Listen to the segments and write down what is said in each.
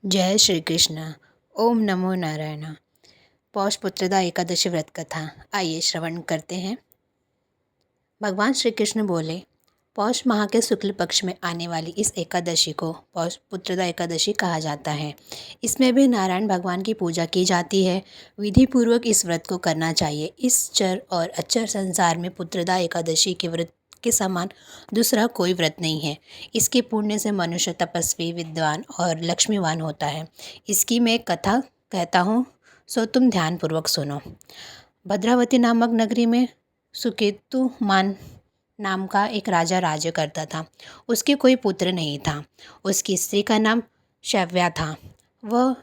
जय श्री कृष्ण। ओम नमो नारायण। पौष पुत्रदा एकादशी व्रत कथा आइए श्रवण करते हैं। भगवान श्री कृष्ण बोले, पौष माह के शुक्ल पक्ष में आने वाली इस एकादशी को पौष पुत्रदा एकादशी कहा जाता है। इसमें भी नारायण भगवान की पूजा की जाती है। विधि पूर्वक इस व्रत को करना चाहिए। इस चर और अचर संसार में पुत्रदा एकादशी के व्रत के समान दूसरा कोई व्रत नहीं है। इसके पुण्य से मनुष्य तपस्वी, विद्वान और लक्ष्मीवान होता है। इसकी मैं कथा कहता हूँ, सो तुम ध्यानपूर्वक सुनो। भद्रावती नामक नगरी में सुकेतुमान नाम का एक राजा राज्य करता था। उसके कोई पुत्र नहीं था। उसकी स्त्री का नाम शव्या था। वह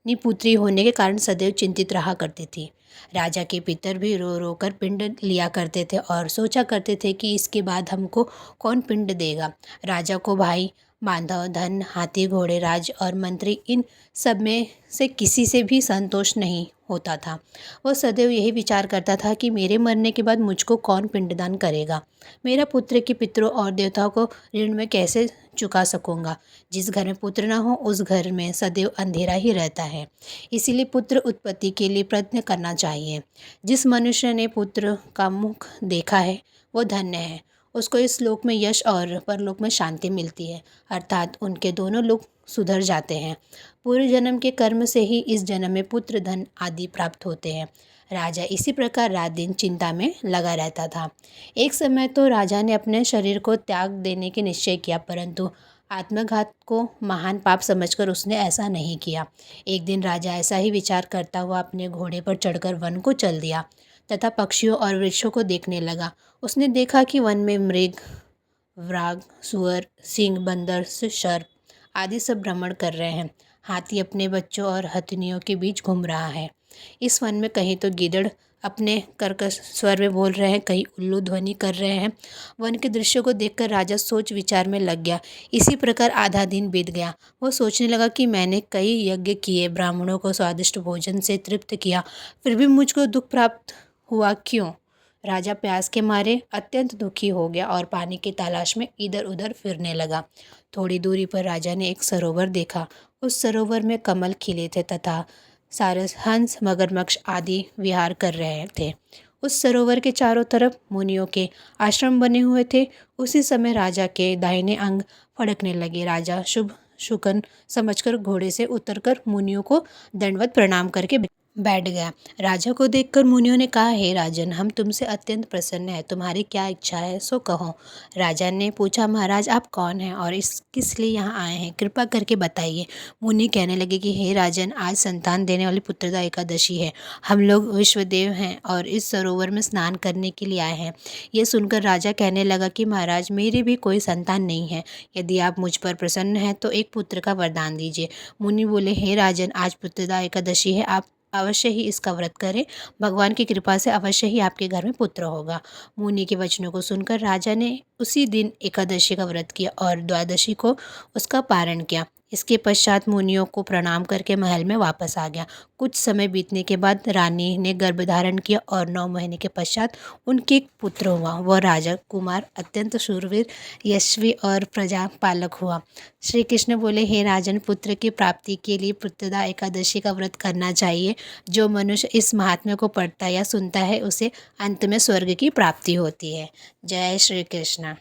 निपुत्री होने के कारण सदैव चिंतित रहा करती थी। राजा के पितर भी रो रो कर पिंड लिया करते थे और सोचा करते थे कि इसके बाद हमको कौन पिंड देगा। राजा को भाई, बांधव, धन, हाथी, घोड़े, राज और मंत्री, इन सब में से किसी से भी संतोष नहीं होता था। वह सदैव यही विचार करता था कि मेरे मरने के बाद मुझको कौन पिंडदान करेगा। मेरा पुत्र के पितरों और देवताओं को ऋण में कैसे चुका सकूंगा। जिस घर में पुत्र न हो उस घर में सदैव अंधेरा ही रहता है। इसीलिए पुत्र उत्पत्ति के लिए प्रयत्न करना चाहिए। जिस मनुष्य ने पुत्र का मुख देखा है वो धन्य है। उसको इस लोक में यश और परलोक में शांति मिलती है, अर्थात उनके दोनों लोक सुधर जाते हैं। पूर्व जन्म के कर्म से ही इस जन्म में पुत्र, धन आदि प्राप्त होते हैं। राजा इसी प्रकार रात दिन चिंता में लगा रहता था। एक समय तो राजा ने अपने शरीर को त्याग देने की निश्चय किया, परंतु आत्मघात को महान पाप समझकर उसने ऐसा नहीं किया। एक दिन राजा ऐसा ही विचार करता हुआ अपने घोड़े पर चढ़कर वन को चल दिया तथा पक्षियों और वृक्षों को देखने लगा। उसने देखा कि वन में मृग, व्राग, सुअर, सिंह, बंदर, सर्प आदि सब भ्रमण कर रहे हैं। हाथी अपने बच्चों और हथनियों के बीच घूम रहा है। इस वन में कहीं तो गिद्धड़ अपने कर्कश स्वर में बोल रहे हैं, कहीं उल्लू ध्वनि कर रहे हैं। वन के दृश्य को देखकर राजा सोच विचार में लग गया। इसी प्रकार आधा दिन बीत गया। वो सोचने लगा कि मैंने कई यज्ञ किए, ब्राह्मणों को स्वादिष्ट भोजन से तृप्त किया, फिर भी मुझको दुख प्राप्त हुआ क्यों। राजा प्यास के मारे अत्यंत दुखी हो गया और पानी की तलाश में इधर उधर फिरने लगा। थोड़ी दूरी पर राजा ने एक सरोवर देखा। उस सरोवर में कमल खिले थे तथा सारस, हंस, मगरमच्छ आदि विहार कर रहे थे। उस सरोवर के चारों तरफ मुनियों के आश्रम बने हुए थे। उसी समय राजा के दाहिने अंग फड़कने लगे। राजा शुभ शुकन समझकर घोड़े से उतरकर मुनियों को दंडवत प्रणाम करके बैठ गया। राजा को देखकर मुनियों ने कहा, हे राजन, हम तुमसे अत्यंत प्रसन्न हैं। तुम्हारी क्या इच्छा है सो कहो। राजा ने पूछा, महाराज आप कौन हैं और किस लिए यहाँ आए हैं, कृपा करके बताइए। मुनि कहने लगे कि हे राजन, आज संतान देने वाली पुत्रदा एकादशी है। हम लोग विश्वदेव हैं और इस सरोवर में स्नान करने के लिए आए हैं। यह सुनकर राजा कहने लगा कि महाराज, मेरी भी कोई संतान नहीं है। यदि आप मुझ पर प्रसन्न हैं तो एक पुत्र का वरदान दीजिए। मुनि बोले, हे राजन, आज पुत्रदा एकादशी है, आप अवश्य ही इसका व्रत करें। भगवान की कृपा से अवश्य ही आपके घर में पुत्र होगा। मुनि के वचनों को सुनकर राजा ने उसी दिन एकादशी का व्रत किया और द्वादशी को उसका पारण किया। इसके पश्चात मुनियों को प्रणाम करके महल में वापस आ गया। कुछ समय बीतने के बाद रानी ने गर्भ धारण किया और 9 महीने के पश्चात उनके एक पुत्र हुआ। वह राजा कुमार अत्यंत शूरवीर, यशस्वी और प्रजा पालक हुआ। श्री कृष्ण बोले, हे राजन, पुत्र की प्राप्ति के लिए पुत्रदा एकादशी का व्रत करना चाहिए। जो मनुष्य इस महात्म्य को पढ़ता या सुनता है उसे अंत में स्वर्ग की प्राप्ति होती है। जय श्री कृष्ण।